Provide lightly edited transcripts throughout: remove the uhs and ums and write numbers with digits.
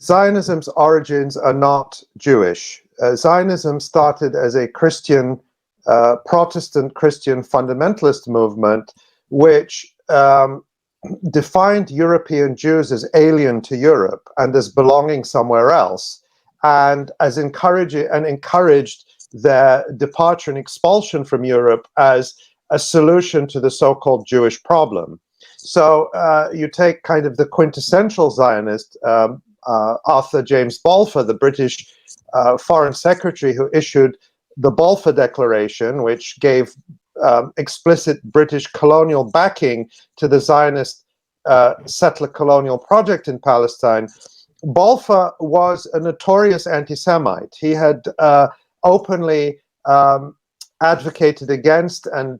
Zionism's origins are not Jewish. Zionism started as a Christian, Protestant Christian fundamentalist movement, which defined European Jews as alien to Europe and as belonging somewhere else, and as encouraged their departure and expulsion from Europe as a solution to the so-called Jewish problem. So you take kind of the quintessential Zionist, Arthur James Balfour, the British Foreign Secretary who issued the Balfour Declaration, which gave explicit British colonial backing to the Zionist settler colonial project in Palestine. Balfour was a notorious anti-Semite. He had openly advocated against and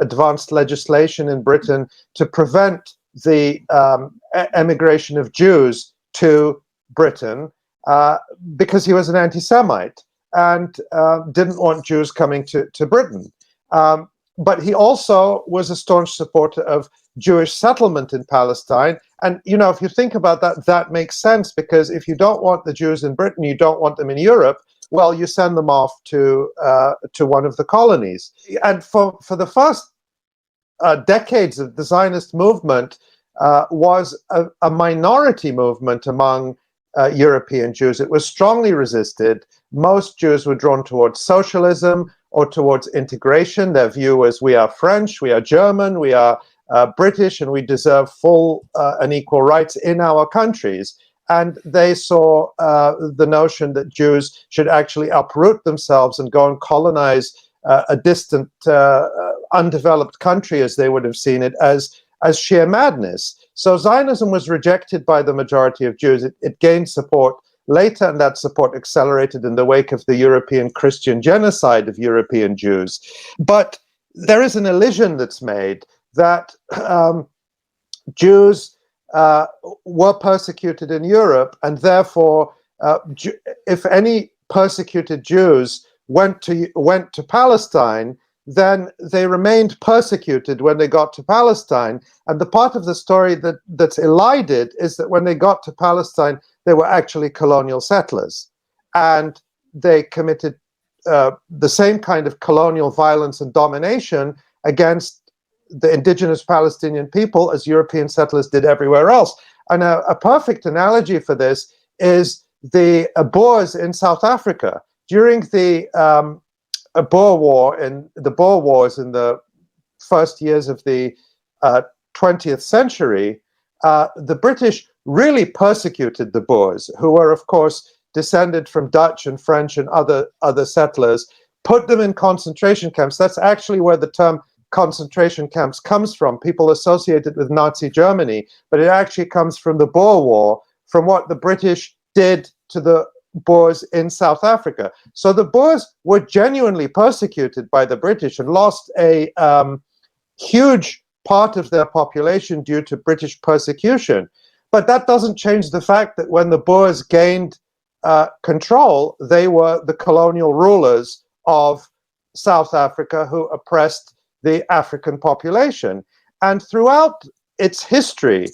advanced legislation in Britain to prevent the emigration of Jews to Britain because he was an anti-Semite and didn't want Jews coming to Britain. But he also was a staunch supporter of Jewish settlement in Palestine. And, you know, if you think about that, that makes sense, because if you don't want the Jews in Britain, you don't want them in Europe, well, you send them off to one of the colonies. And for the first decades of the Zionist movement was a minority movement among European Jews. It was strongly resisted. Most Jews were drawn towards socialism or towards integration. Their view was, we are French, we are German, we are British, and we deserve full and equal rights in our countries. And they saw the notion that Jews should actually uproot themselves and go and colonize a distant, undeveloped country, as they would have seen it, as sheer madness. So Zionism was rejected by the majority of Jews. It gained support later, and that support accelerated in the wake of the European Christian genocide of European Jews. But there is an illusion that's made that Jews were persecuted in Europe, and therefore, if any persecuted Jews went to Palestine, then they remained persecuted when they got to Palestine. And the part of the story that's elided is that when they got to Palestine, they were actually colonial settlers, and they committed the same kind of colonial violence and domination against the indigenous Palestinian people as European settlers did everywhere else. And a perfect analogy for this is the Boers in South Africa. During the Boer War and the Boer Wars in the first years of the 20th century, the British really persecuted the Boers, who were, of course, descended from Dutch and French and other settlers, put them in concentration camps. That's actually where the term concentration camps comes from. People associate it with Nazi Germany, but it actually comes from the Boer War, from what the British did to the Boers in South Africa. So the Boers were genuinely persecuted by the British and lost a huge part of their population due to British persecution. But that doesn't change the fact that when the Boers gained control, they were the colonial rulers of South Africa who oppressed the African population. And throughout its history,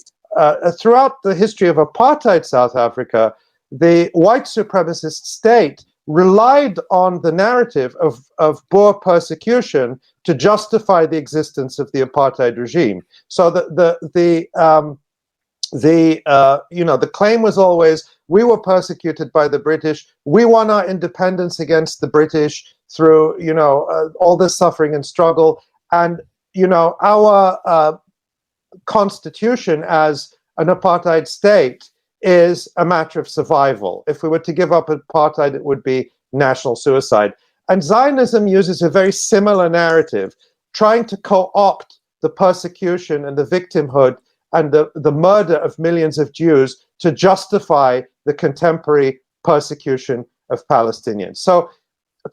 throughout the history of apartheid South Africa, the white supremacist state relied on the narrative of Boer persecution to justify the existence of the apartheid regime. So the claim was always, we were persecuted by the British, we won our independence against the British through all this suffering and struggle, and our constitution as an apartheid state is a matter of survival. If we were to give up apartheid, it would be national suicide. And Zionism uses a very similar narrative, trying to co-opt the persecution and the victimhood and the murder of millions of Jews to justify the contemporary persecution of Palestinians. So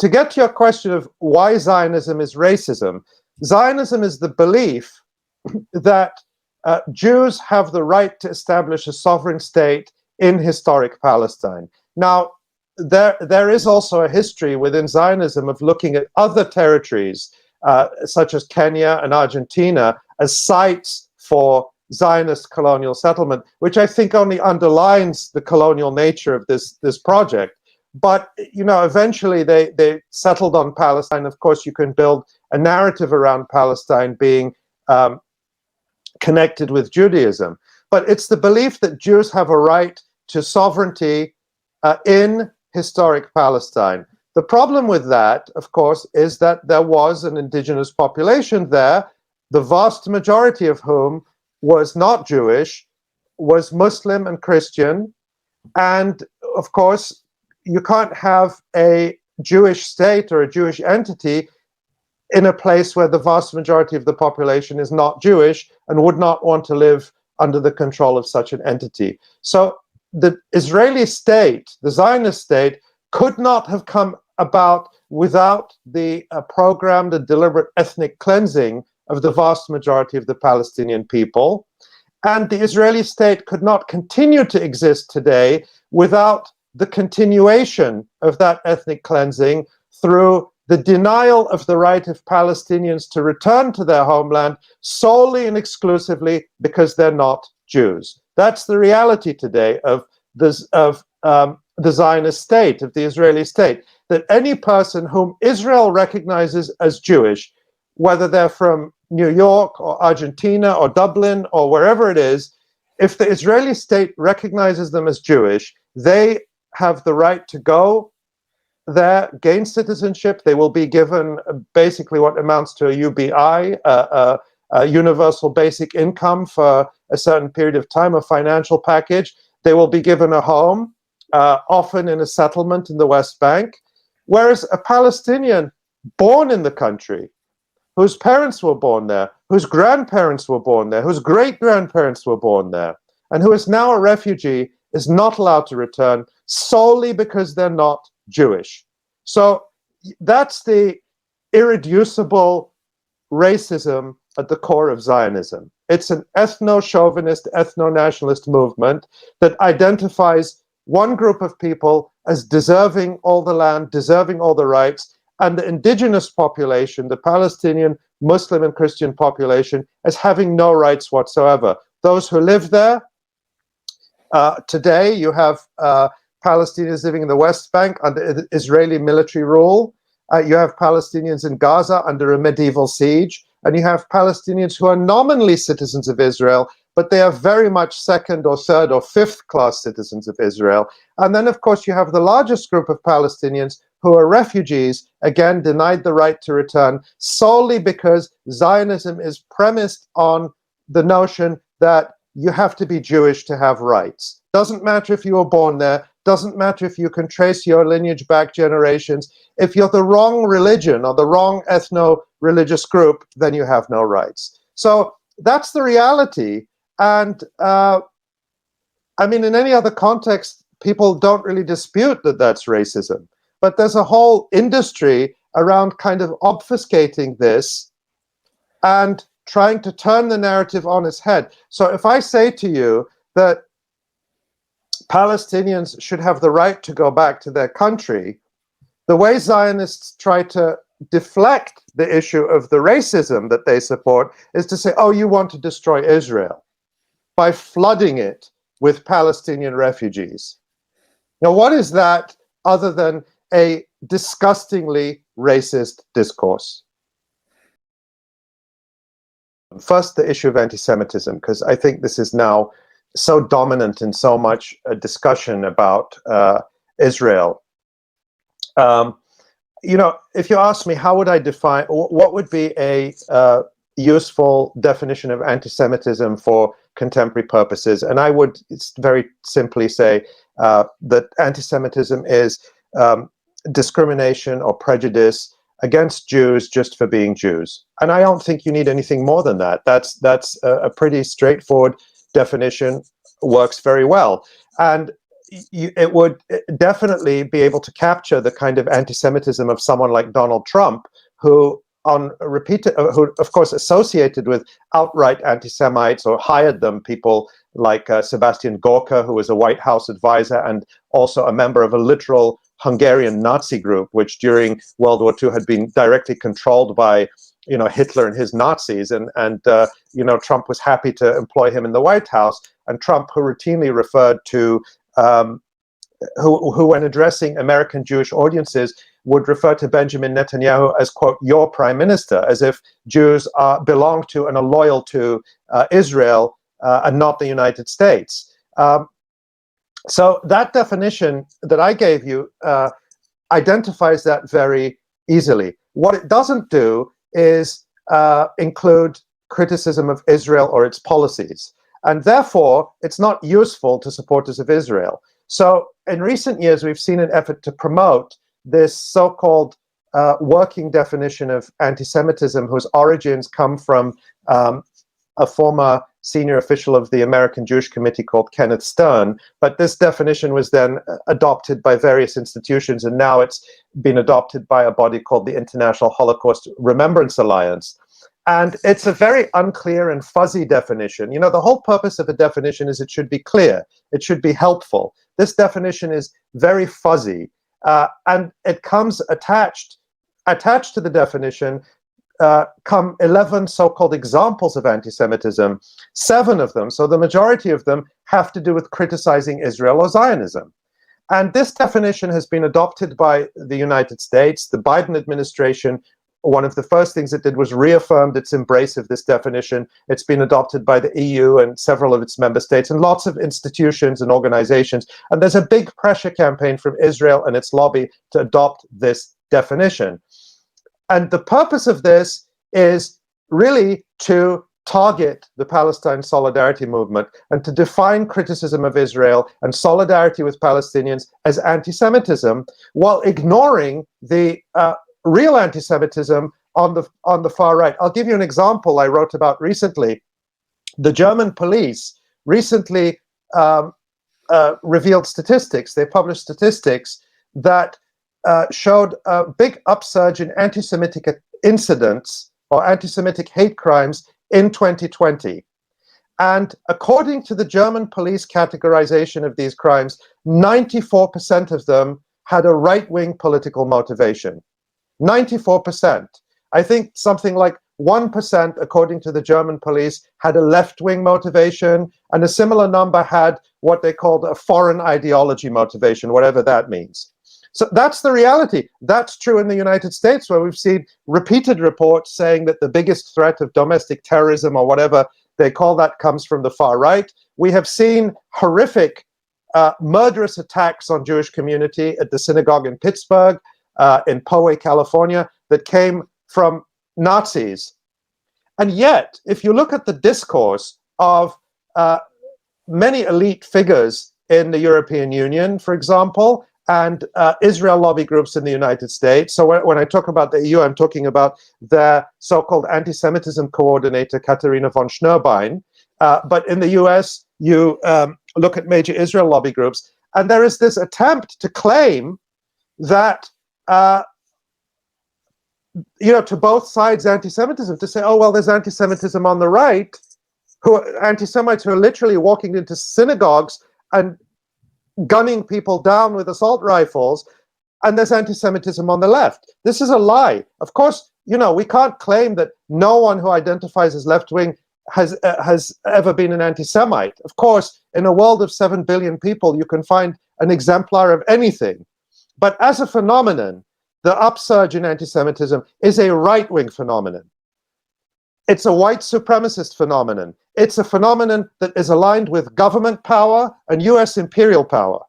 to get to your question of why Zionism is racism, Zionism is the belief that Jews have the right to establish a sovereign state in historic Palestine. Now, there is also a history within Zionism of looking at other territories, such as Kenya and Argentina, as sites for Zionist colonial settlement, which I think only underlines the colonial nature of this project. But, you know, eventually they settled on Palestine. Of course, you can build a narrative around Palestine being connected with Judaism. But it's the belief that Jews have a right to sovereignty in historic Palestine. The problem with that, of course, is that there was an indigenous population there, the vast majority of whom was not Jewish, was Muslim and Christian. And of course, you can't have a Jewish state or a Jewish entity in a place where the vast majority of the population is not Jewish and would not want to live under the control of such an entity. So the Israeli state, the Zionist state, could not have come about without the programmed and deliberate ethnic cleansing of the vast majority of the Palestinian people. And the Israeli state could not continue to exist today without the continuation of that ethnic cleansing through the denial of the right of Palestinians to return to their homeland solely and exclusively because they're not Jews. That's the reality today of the Zionist state, of the Israeli state, that any person whom Israel recognizes as Jewish, whether they're from New York or Argentina or Dublin or wherever it is, if the Israeli state recognizes them as Jewish, they have the right to go there, gain citizenship. They will be given basically what amounts to a UBI, a universal basic income for a certain period of time, a financial package. They will be given a home, often in a settlement in the West Bank. Whereas a Palestinian born in the country, whose parents were born there, whose grandparents were born there, whose great-grandparents were born there, and who is now a refugee, is not allowed to return solely because they're not Jewish. So that's the irreducible racism at the core of Zionism. It's an ethno-chauvinist, ethno-nationalist movement that identifies one group of people as deserving all the land, deserving all the rights, and the indigenous population, the Palestinian, Muslim and Christian population, as having no rights whatsoever. Those who live there, today you have Palestinians living in the West Bank under Israeli military rule. You have Palestinians in Gaza under a medieval siege. And you have Palestinians who are nominally citizens of Israel, but they are very much second or third or fifth class citizens of Israel. And then, of course, you have the largest group of Palestinians who are refugees, again, denied the right to return solely because Zionism is premised on the notion that you have to be Jewish to have rights. Doesn't matter if you were born there, doesn't matter if you can trace your lineage back generations. If you're the wrong religion or the wrong ethno-religious group, then you have no rights. So that's the reality. And I mean, in any other context, people don't really dispute that that's racism. But there's a whole industry around kind of obfuscating this and trying to turn the narrative on its head. So if I say to you that Palestinians should have the right to go back to their country, the way Zionists try to deflect the issue of the racism that they support is to say, oh, you want to destroy Israel by flooding it with Palestinian refugees. Now, what is that other than a disgustingly racist discourse? First, the issue of anti-Semitism, because I think this is now so dominant in so much discussion about Israel. You know, if you ask me, how would I define, what would be a useful definition of anti-Semitism for contemporary purposes? And I would very simply say that anti-Semitism is discrimination or prejudice against Jews just for being Jews. And I don't think you need anything more than that. That's a pretty straightforward definition, works very well. And it would definitely be able to capture the kind of anti-Semitism of someone like Donald Trump, who who of course associated with outright anti-Semites or hired them, people like Sebastian Gorka, who was a White House advisor and also a member of a literal Hungarian Nazi group, which during World War II had been directly controlled by Hitler and his Nazis, and Trump was happy to employ him in the White House. And Trump, who routinely referred to, who when addressing American Jewish audiences would refer to Benjamin Netanyahu as, quote, your prime minister, as if Jews belong to and are loyal to Israel and not the United States. So that definition that I gave you identifies that very easily. What it doesn't do is include criticism of Israel or its policies. And therefore, it's not useful to supporters of Israel. So in recent years, we've seen an effort to promote this so-called working definition of anti-Semitism, whose origins come from a former senior official of the American Jewish Committee called Kenneth Stern. But this definition was then adopted by various institutions, and now it's been adopted by a body called the International Holocaust Remembrance Alliance. And it's a very unclear and fuzzy definition. The whole purpose of a definition is it should be clear, it should be helpful. This definition is very fuzzy, and it comes attached to the definition come 11 so-called examples of anti-Semitism. 7 of them, so the majority of them, have to do with criticizing Israel or Zionism. And this definition has been adopted by the United States. The Biden administration, one of the first things it did was reaffirmed its embrace of this definition. It's been adopted by the EU and several of its member states and lots of institutions and organizations. And there's a big pressure campaign from Israel and its lobby to adopt this definition. And the purpose of this is really to target the Palestine solidarity movement and to define criticism of Israel and solidarity with Palestinians as anti-Semitism, while ignoring the real anti-Semitism on the far right. I'll give you an example I wrote about recently. The German police recently revealed statistics. They published statistics that showed a big upsurge in anti-Semitic incidents or anti-Semitic hate crimes in 2020. And according to the German police categorization of these crimes, 94% of them had a right-wing political motivation. 94%. I think something like 1%, according to the German police, had a left-wing motivation, and a similar number had what they called a foreign ideology motivation, whatever that means. So that's the reality. That's true in the United States, where we've seen repeated reports saying that the biggest threat of domestic terrorism, or whatever they call that, comes from the far right. We have seen horrific, murderous attacks on Jewish community at the synagogue in Pittsburgh, in Poway, California, that came from Nazis. And yet, if you look at the discourse of many elite figures in the European Union, for example, and Israel lobby groups in the United States. So when I talk about the EU, I'm talking about their so-called anti-Semitism coordinator, Katharina von Schnurbein. But in the US, you look at major Israel lobby groups, and there is this attempt to claim that, to both sides anti-Semitism, to say, oh, well, there's anti-Semitism on the right, anti-Semites who are literally walking into synagogues and gunning people down with assault rifles, and there's anti-Semitism on the left. This is a lie. Of course, we can't claim that no one who identifies as left-wing has ever been an anti-Semite. Of course, in a world of 7 billion people, you can find an exemplar of anything. But as a phenomenon, the upsurge in anti-Semitism is a right-wing phenomenon. It's a white supremacist phenomenon. It's a phenomenon that is aligned with government power and US imperial power.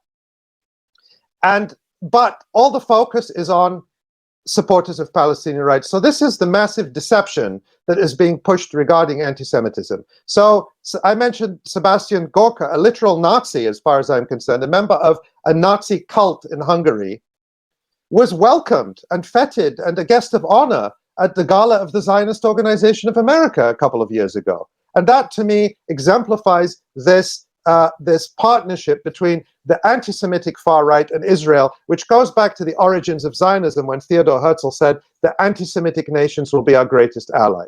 But all the focus is on supporters of Palestinian rights. So this is the massive deception that is being pushed regarding anti-Semitism. So I mentioned Sebastian Gorka, a literal Nazi, as far as I'm concerned, a member of a Nazi cult in Hungary, was welcomed and feted and a guest of honor at the gala of the Zionist Organization of America a couple of years ago. And that, to me, exemplifies this partnership between the anti-Semitic far right and Israel, which goes back to the origins of Zionism, when Theodor Herzl said the anti-Semitic nations will be our greatest ally.